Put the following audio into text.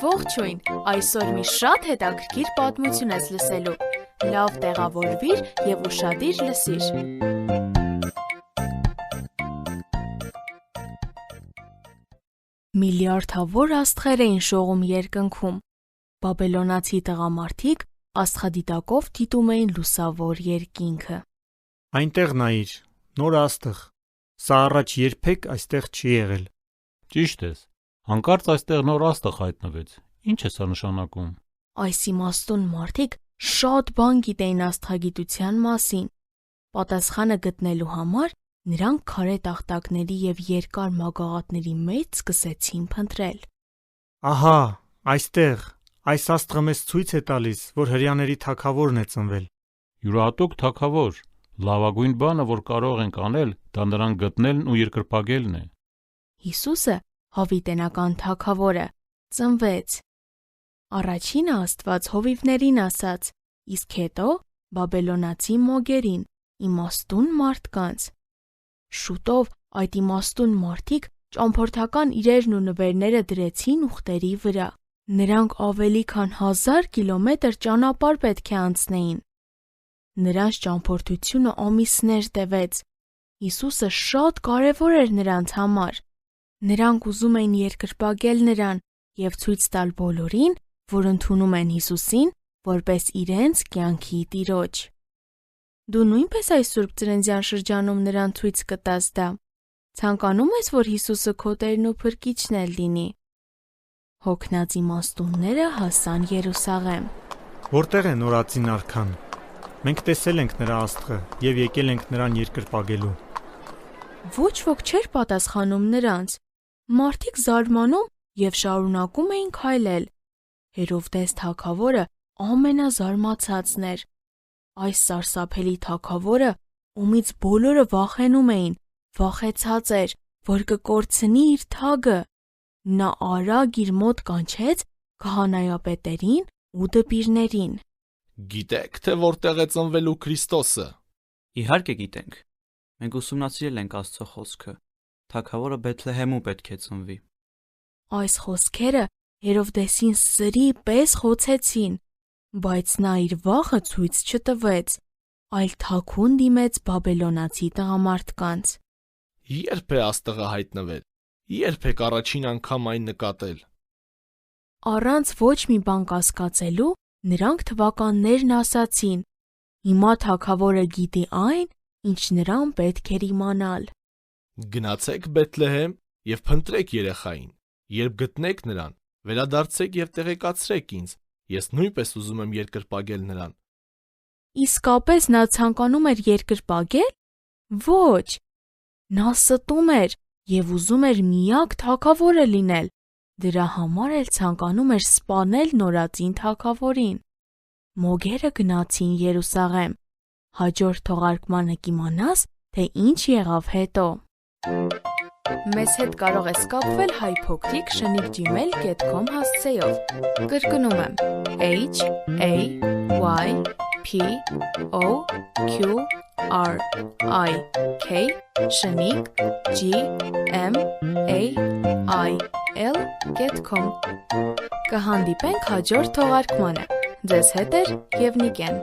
Ողջույն, այսօր մի շատ հետաքրքիր պատմություն ես լսելու, լավ տեղավորվիր և ուշադիր լսիր։ Միլիարդավոր աստղեր էին շողում երկնքում, բաբելոնացի տղամարդիկ աստղադիտակով դիտում էին լուսավոր երկինքը։ Այնտեղ նայիր, նոր աստղ, սա առաջ երբեք այստեղ չի եղել։ Ճիշտ ես, հանկարծ այստեղ նոր աստղ հայտնվեց, ինչ է սա նշանակում։ Այս իմաստուն մարդիկ շատ բան գիտեին աստղագիտության մասին։ Պատասխանը գտնելու համար նրանք քարե տախտակների և երկար մագաղատների մեջ սկսեցին փնտրել։ Ահա, այստեղ, այս աստղը մեզ ցույց է տալիս, որ հրեաների թագավորն է ծնվել։ Յուրահատուկ թագավոր, լավագույն բանը, որ կարող ենք անել, դա նրան գտնելն ու երկրպագելն է։ Հիսուսը, հավիտենական թագավորը, ծնվեց։ Առաջինը Աստված հովիվներին ասաց, իսկ հետո բաբելոնացի մոգերին, իմաստուն մարդկանց։ Շուտով այդ իմաստուն մարդիկ ճամփորդական իրերն ու նվերները դրեցին ուղտերի վրա։ Նրանք ավելի քան 1000 կիլոմետր ճանապարհ պետք է անցնեին։ Նրանց ճամփորդությունը ամիսներ տևեց։ Հիսուսը շատ կարևոր էր նրանց համար։ Նրանք ուզում էին երկրպագել նրան և ցույց տալ բոլորին, որ ընդունում են Հիսուսին որպես իրենց կյանքի տիրոջ։ Դու նույնպես այս Սուրբ Ծննդյան շրջանում նրան ցույց կտաս դա։ Ցանկանում ես, որ Հիսուսը քո Տերն ու Փրկիչն էլ լինի։ Հոգնած իմաստունները հասան Երուսաղեմ։ Որտեղ է նորածին արքան։ Մենք տեսել ենք նրա աստղը և եկել ենք նրան երկրպագելու։ Ոչ ոք չէր պատասխանում նրանց։ Մարդիկ զարմանում և շարունակում էին քայլել։ Հերովդես թագավորը ամենազարմացածն էր։ Այս սարսափելի թագավորը, ումից բոլորը վախենում էին, վախեցած էր, որ կկորցնի իր թագը։ Նա արագ իր մոտ կանչեց քահանայապետերին ու դպիրներին։ Գիտեք, թե որտեղ է ծնվելու Քրիստոսը։ Իհարկե գիտենք։ Մենք ուսումնասիրել ենք Աստծո խոսքը։ Թագավորը Բեթլեհեմում պետք է ծնվի։ Այս խոսքերը Հերովդեսին սրի պես խոցեցին, բայց նա իր վախը ցույց չտվեց, այլ թաքուն դիմեց բաբելոնացի տղամարդկանց։ Երբ է աստղը հայտնվել։ Երբ եք առաջին անգամ այն նկատել։ Առանց ոչ մի բան կասկածելու, նրանք թվականներն ասացին։ Հիմա թագավորը գիտի այն, ինչ նրան պետք էր իմանալ։ Գնացեք Բեթլեհեմ և փնտրեք երեխային։ Երբ գտնեք նրան, վերադարձեք և տեղեկացրեք ինձ։ Ես նույնպես ուզում եմ երկրպագել նրան։ Իսկապես նա ցանկանում էր երկրպագել։ Ոչ, նա ստում էր և ուզում էր միակ թագավորը լինել։ Դրա համար էլ ցանկանում էր սպանել նորածին թագավորին։ Մոգերը գնացին Երուսաղեմ։ Հաջորդ թողարկմանը կիմանաս, թե ինչ եղավ հետո։ Մեզ հետ կարող ես կապվել hypocrite@gmail.com հասցեով։ Կրկնում եմ HAYPOQRIK@gmail.com Կհանդիպենք հաջորդ թողարկմանը։ Ձեզ հետ է և Նիկեն։